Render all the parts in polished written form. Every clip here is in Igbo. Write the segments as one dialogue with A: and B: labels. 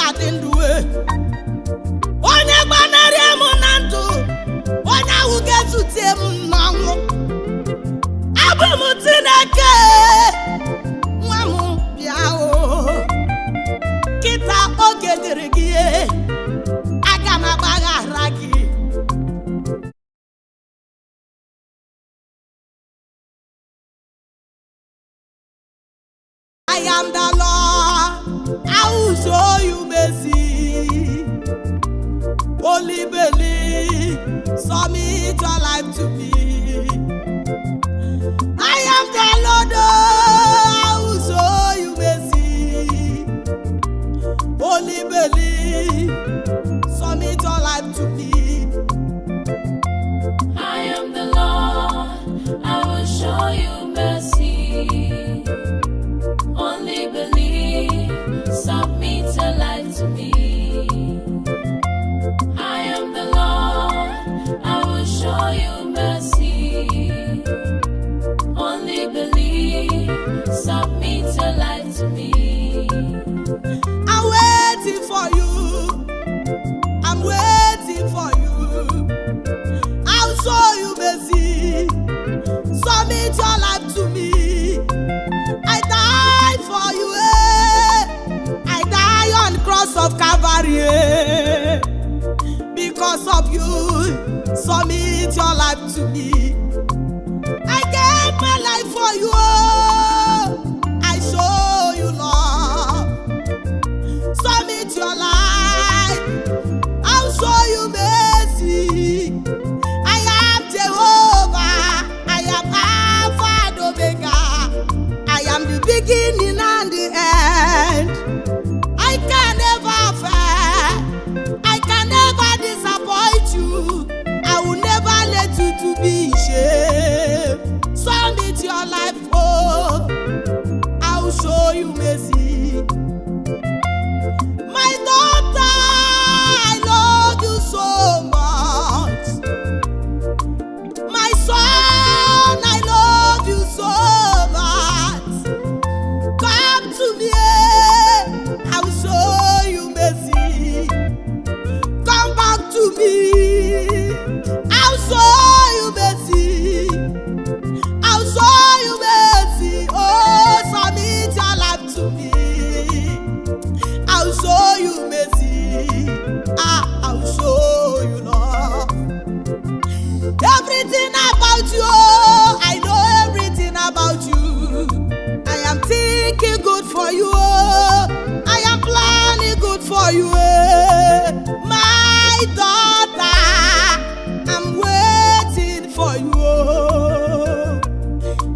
A: ga-adị ndụ onye gbanarị m na ndụ onye ahụ ga-ezute m n'ọnwụ abụ m Chineke nwa m bịa kịta oge dịrị gị aga m agbaghara gị I am the Lord, I will show you mercy. Only believe, submit your life to me. I am the Lord, I will show you mercy. Only believe, submit your life to me.
B: I am the Lord, I will show you mercy. Only believe, submit your life to me. I am the Lord, I will show you mercy. Only believe, submit your life to me.
A: I'm waiting for you. I'm waiting for you. I'll show you mercy. Submit your life to me. I died for you. I died on the cross of Calvary. Because of you, submit your life to me. I gave my life for you. I show you love. Submit your life. I'll show you mercy. I am Jehovah. I am Alpha and Omega. I am the beginning and the end. I can never fail. I can never disappoint you. I will never let you to be ashamed. Submit your life, oh, I will show you mercy. My daughter, I love you so much. My son, I love you so much. Come to me, I will show you mercy. Come back to me, I'll show you mercy. I'll show you mercy. Oh, submit your life to me. I'll show you mercy. I'll show you love. Everything about you, I know everything about you. I am thinking good for you. I am planning good for you. My daughter, I'm waiting for you.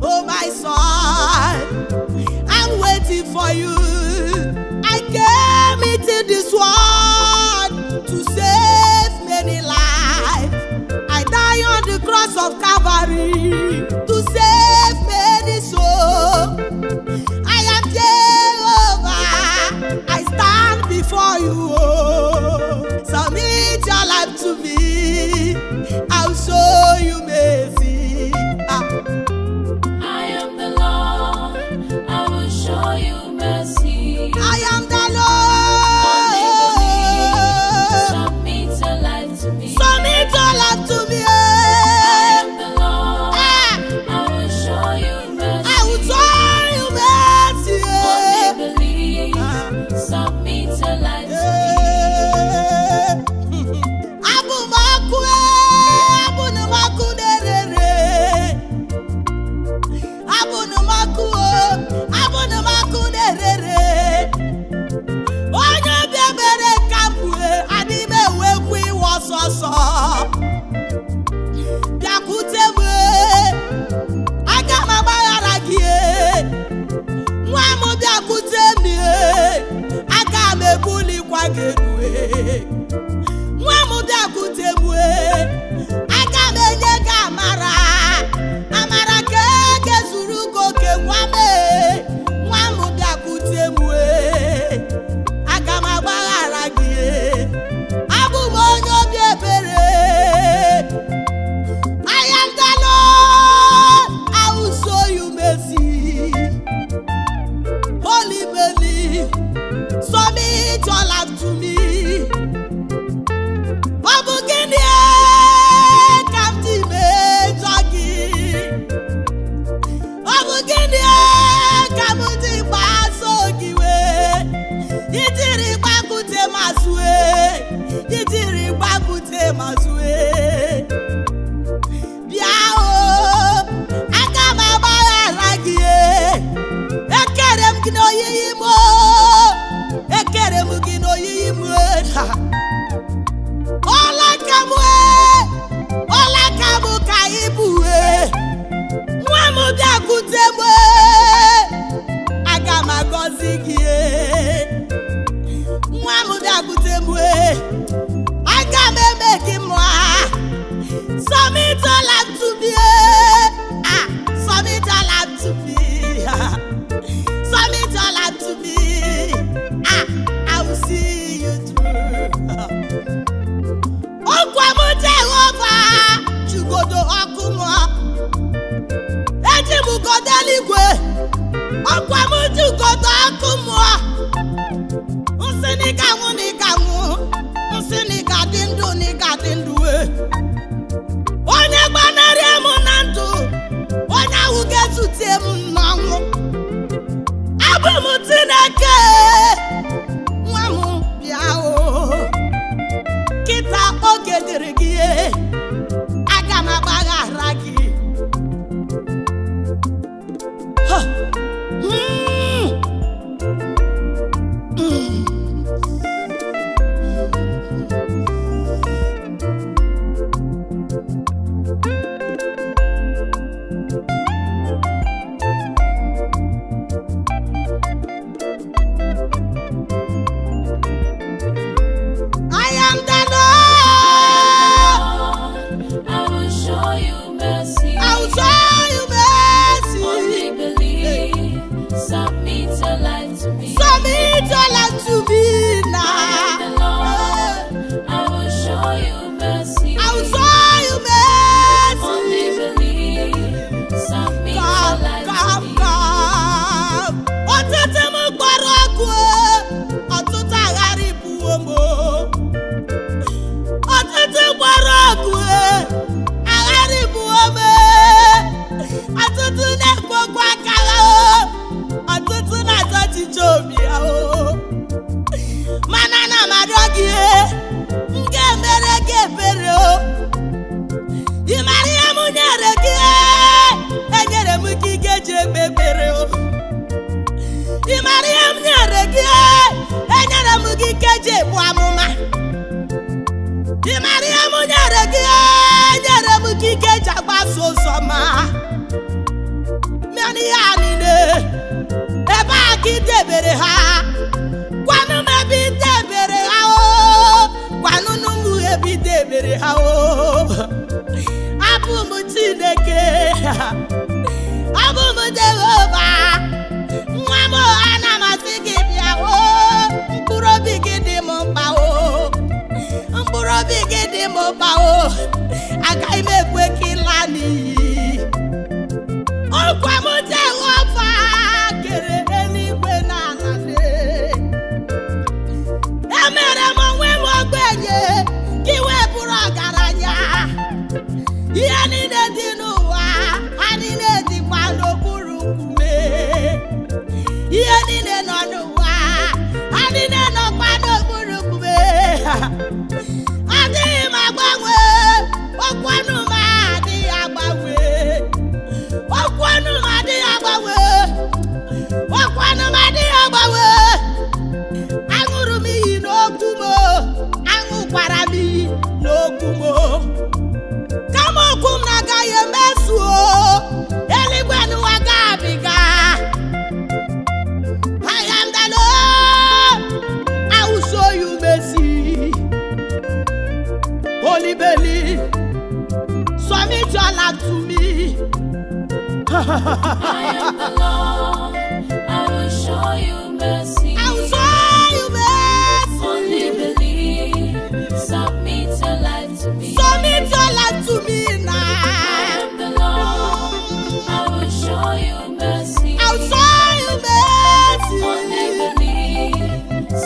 A: Oh, my son, I'm waiting for you. I came into this world to save many lives. I die on the cross of Calvary to save many souls. I am Jehovah. I stand before you. Submit your life to me. I'll show you mercy.
B: I am the Lord, I will show you mercy.
A: I am the Lord.
B: Submit your life to me.
A: Submit your life to me.
B: I am the Lord, I will show you mercy.
A: I will show you mercy.
B: Only believe, submit your life to me.
A: Bịakwute m, aga m agbaghara gị. Nwa m bịakwute m, aga m ebulikwa gị elu. Nwa m bịakwute m, aga m enye gị amara. Amara ka ga-ezuru gị oke nwa m. Nwa m bịakwute m, aga m agbaghara gị. Abụ m onye obi ebere. I am the Lord, I will show you mercy. Holy believe, submit your life to mazue, ijiri gbapute mazue. Biao, aga m agbaghara gị. Ekere m gị n'oyiyi m, ekere m gị n'oyiyi m. Ọla ka m ka ibu nwa m bịakwute m, aga m agọzi gị. Nwa m bịakwute m, aga m eme gị mma. Submit your life to me. Submit your life to me. Submit your life to me. I will see you through. Okwa m Jehova, chugodo ọkụ m. Eji m godo eluigwe. Okwa m chugodo ọkụ m. Nsị na ị ga-anwụ na ị ga-anwụ. Nsị na ị ga-adị ndụ na ị ga-adị ndụ. Onye gbanarị m na ndụ, onye ahụ ga-ezute m n'ọnwụ. Abụ m Chineke, nwa m bịa o. Kịta oge dịrị gị, aga m agbaghara gị. I am the Lord.
B: I will show you mercy.
A: I will show you mercy.
B: Only believe. Submit your life to me.
A: Submit your life to me
B: I am the
A: now.
B: Lord. I will show you mercy.
A: I will show you mercy.
B: Only believe. Submit your
A: Come,
B: life to
A: come,
B: me.
A: come. Ọtụtụ m gbara ọkụ, ọtụtụ aghara ibu omo. Ọtụtụ gbara ọkụ, aghara ibu ome. Ọtụtụ na-ekpokwa aka ha, ọtụtụ na-azọ ọchịchị obi ha. Mana ana m arịọ gị, m ga-emere gị ebere. Ị mara ihe m nyere gị, enyere m gị ike eji ekpe ekpere. Ị mara ihe m nyere gị, enyere m gị ike eji ebu amụma. Ị mara ihe m nyere gị, enyere m gị ike eji agbaso ụzọ ma. Mmanụ ihe a niile, ebe a ka ị debere ha. Gwanụ m ebe ị debere ha o. Gwanụ m ebe ị debere ha o. Abụ m Chineke, abụ m Jehova. Nwa m, ana m asị gị bịa o. Mkpụrụ obi gị dị m mkpa o. Mkpụrụ obi gị dị m mkpa o. Agaghị m ekwe ka ị laa n'iyi. Ọkwa m Jehova kere eluigwe na ala. Emere m onwe m ogbenye ka i wee bụrụ ọgaranya. Ihe niile dị n'ụwa, ha niile dịkwa n'okpuru nkume. Ihe niile nọ n'ụwa, ha niile nọkwa n'okpuru nkume. Adịghị m agbanwe, okwu ọnụ m adịghị agbanwe. Okwu ọnụ m adịghị agbanwe. Okwu ọnụ m adịghị agbanwe. Aṅụrụ m iyi n'okwu m, aṅụkwara m iyi n'okwu m. Kama okwu m na-agaghị emezuo, eluigwe n'ụwa ga-abịga. I am the Lord. I will show you mercy. Only believe. Submit your life to me.
B: I am the Lord. I will show you mercy.
A: I will show you mercy.
B: Only believe. Submit your life to me.
A: Submit your life to me
B: I
A: now.
B: am the Lord. I will show you mercy.
A: I will show you mercy.
B: Only believe.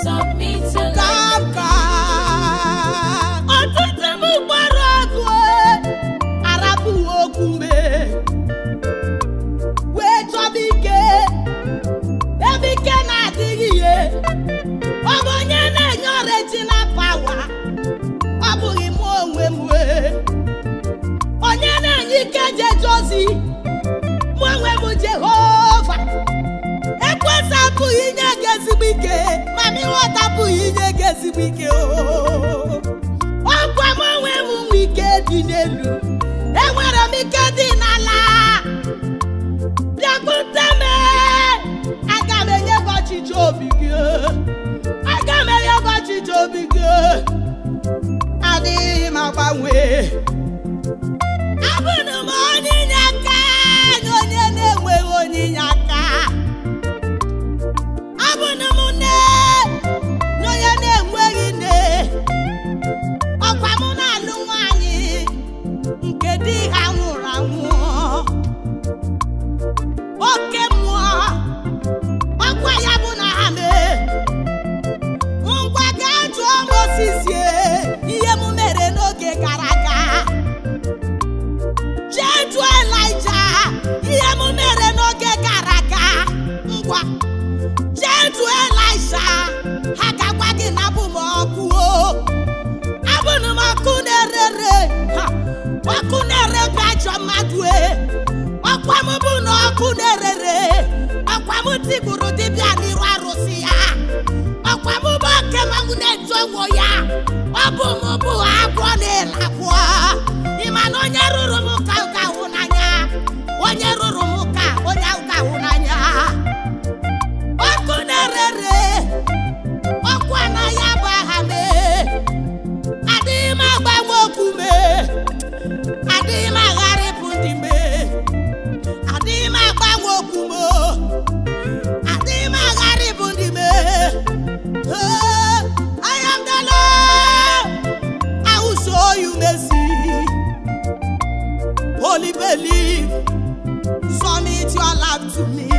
B: Submit your life
A: Come,
B: to me.
A: come. Ọtụtụ m gbara ọgụ, arapụ okwu me. Wee chọba ike, ebe ike na original power. Ọ bụghị mụ onwe m onye na-enye ike jeje ozi mụ onwe m Jehova. Ekwesị abụghị inye gị ezigbo ike ma m ịghọta abụghị inye gị ezigbo ike ọgwa m onwe m nwe ike dị n'elu enwere m ike dị n'ala. Bịakwute m aga m enye gị ọchịchị obi gị aga m enye gị ọchịchị obi gị adịghị m agbanwe. Abụrụ m onye inye aka na onye na-enweghị onye inye aka. Abụrụ m nne na onye na-enweghị nne. Ọkwa m na-alụ nwanyị nke di ha nwụrụ anwụ. Oke mmụọ ọkwa ya bụ na ha mee. Ngwa gaa jụọ Moses ihe m mere n'oge gara aga. Jee jụọ Elijah ihe m mere n'oge gara aga. Ngwa jee jụọ Elisha ha ga-agwa gị na abụ m ọkụ abụnụ m ọkụ na-erere ọkụ na-erebe ajọ mmadụ ọkwa m bụ na ọkụ na-erere ọkwa m tigburu dibịa n'iru arụsị ya ọkwa m bụ oke mmanwụ na-eji onwe ya ọ bụ m bụ agwọ na-ele agwọ. Ịma na onye rụrụ m ka ọ ga-ahụ n'anya onye rụrụ m ka onye ahụ ga-ahụ n'anya. Ọkụ na-erere ọkụ anaghị abụ aha m adịghị m agbanwe okwu m adịghị m agharịpụ ndị m adịghị m agbanwe okwu m adịghị m agharịpụ ndị m. I am the Lord, I will show you mercy. Only believe, submit your life to me.